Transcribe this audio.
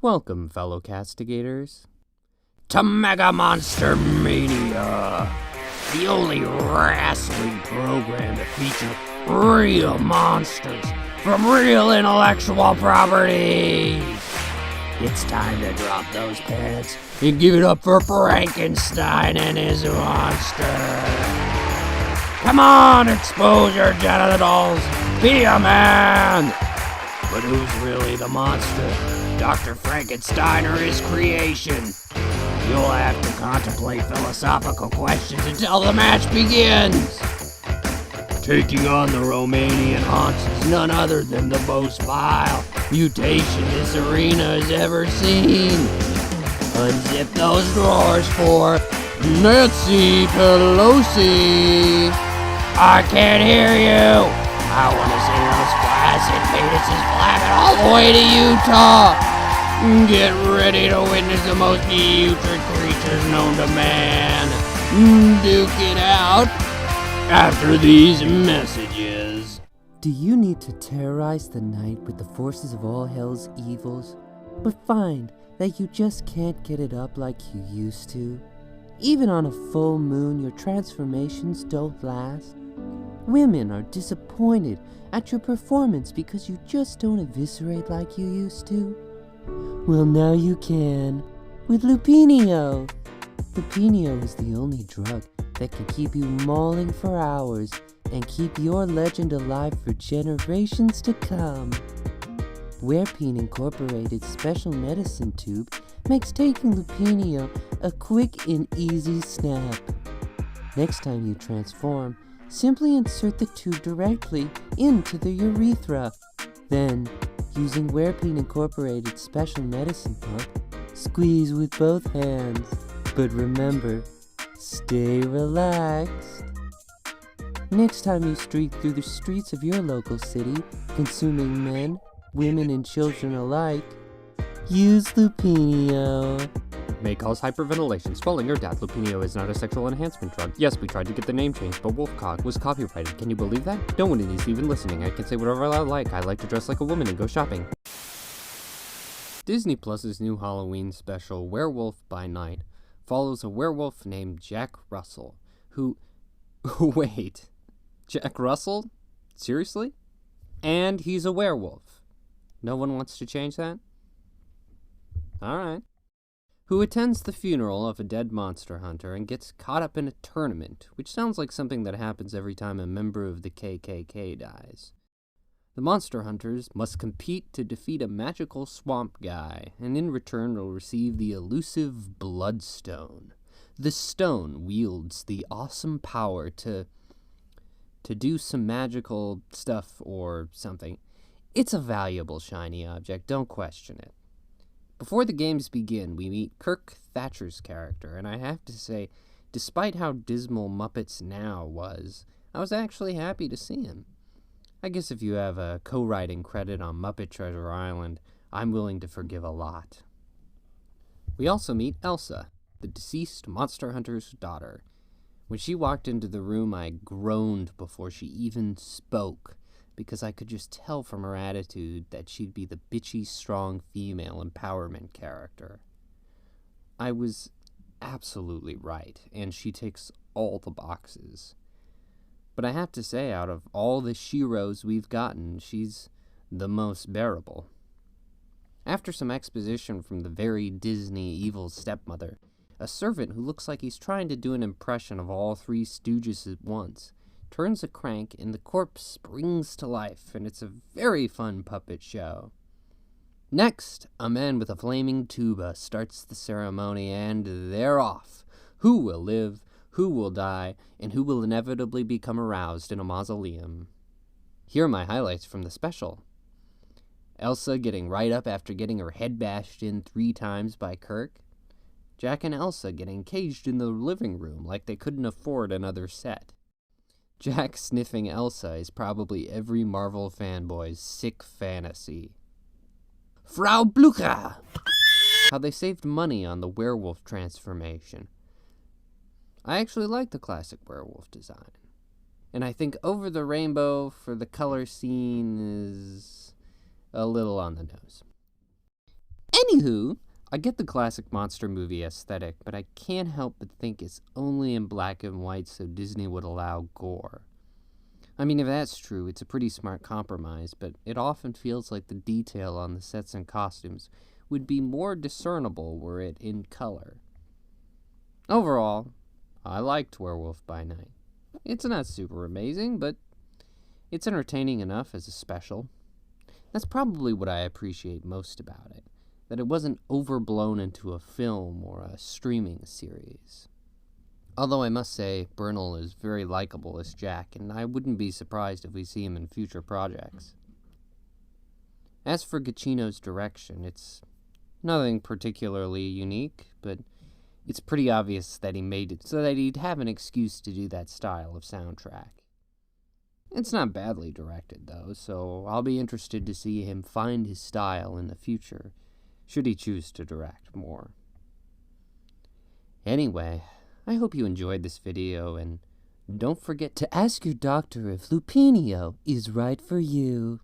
Welcome, fellow castigators, to Mega Monster Mania, the only wrestling program to feature real monsters from real intellectual properties. It's time to drop those pants and give it up for Frankenstein and his monster. Come on, expose your genitals, be a man! But who's really the monster? Dr. Frankenstein or his creation? You'll have to contemplate philosophical questions until the match begins. Taking on the Romanian haunts is none other than the most vile mutation this arena has ever seen. Unzip those drawers for Nancy Pelosi. I can't hear you. I want to see those flaccid penises flapping all the way to Utah. Get ready to witness the most putrid creatures known to man. Duke it out after these messages. Do you need to terrorize the night with the forces of all hell's evils, but find that you just can't get it up like you used to? Even on a full moon, your transformations don't last. Women are disappointed at your performance because you just don't eviscerate like you used to. Well, now you can, with Lupinio. Lupinio is the only drug that can keep you mauling for hours and keep your legend alive for generations to come. Werepine Incorporated's special medicine tube makes taking Lupinio a quick and easy snap. Next time you transform, simply insert the tube directly into the urethra. Then, using Werepine Incorporated's special medicine pump, squeeze with both hands. But remember, stay relaxed. Next time you streak through the streets of your local city, consuming men, women, and children alike, use Lupinio. May cause hyperventilation, swelling, or death. Lupinio is not a sexual enhancement drug. Yes, we tried to get the name changed, but Wolfcock was copyrighted. Can you believe that? No one is even listening. I can say whatever I like. I like to dress like a woman and go shopping. Disney Plus's new Halloween special, Werewolf by Night, follows a werewolf named Jack Russell, who... Wait. Jack Russell? Seriously? And he's a werewolf. No one wants to change that? Alright. Who attends the funeral of a dead monster hunter and gets caught up in a tournament, which sounds like something that happens every time a member of the KKK dies. The monster hunters must compete to defeat a magical swamp guy, and in return will receive the elusive Bloodstone. The stone wields the awesome power to do some magical stuff or something. It's a valuable shiny object, don't question it. Before the games begin, we meet Kirk Thatcher's character, and I have to say, despite how dismal Muppets Now was, I was actually happy to see him. I guess if you have a co-writing credit on Muppet Treasure Island, I'm willing to forgive a lot. We also meet Elsa, the deceased monster hunter's daughter. When she walked into the room, I groaned before she even spoke, because I could just tell from her attitude that she'd be the bitchy, strong female empowerment character. I was absolutely right, and she ticks all the boxes. But I have to say, out of all the Sheroes we've gotten, she's the most bearable. After some exposition from the very Disney evil stepmother, a servant who looks like he's trying to do an impression of all three Stooges at once turns a crank and the corpse springs to life, and it's a very fun puppet show. Next, a man with a flaming tuba starts the ceremony, and they're off. Who will live, who will die, and who will inevitably become aroused in a mausoleum? Here are my highlights from the special. Elsa getting right up after getting her head bashed in 3 times by Kirk. Jack and Elsa getting caged in the living room like they couldn't afford another set. Jack sniffing Elsa is probably every Marvel fanboy's sick fantasy. Frau Blucher! How they saved money on the werewolf transformation. I actually like the classic werewolf design. And I think Over the Rainbow for the color scene is a little on the nose. Anywho, I get the classic monster movie aesthetic, but I can't help but think it's only in black and white so Disney would allow gore. I mean, if that's true, it's a pretty smart compromise, but it often feels like the detail on the sets and costumes would be more discernible were it in color. Overall, I liked Werewolf by Night. It's not super amazing, but it's entertaining enough as a special. That's probably what I appreciate most about it, that it wasn't overblown into a film or a streaming series. Although I must say, Bernal is very likable as Jack, and I wouldn't be surprised if we see him in future projects. As for Giacchino's direction, it's nothing particularly unique, but it's pretty obvious that he made it so that he'd have an excuse to do that style of soundtrack. It's not badly directed, though, so I'll be interested to see him find his style in the future, should he choose to direct more. Anyway, I hope you enjoyed this video, and don't forget to ask your doctor if Lupinio is right for you.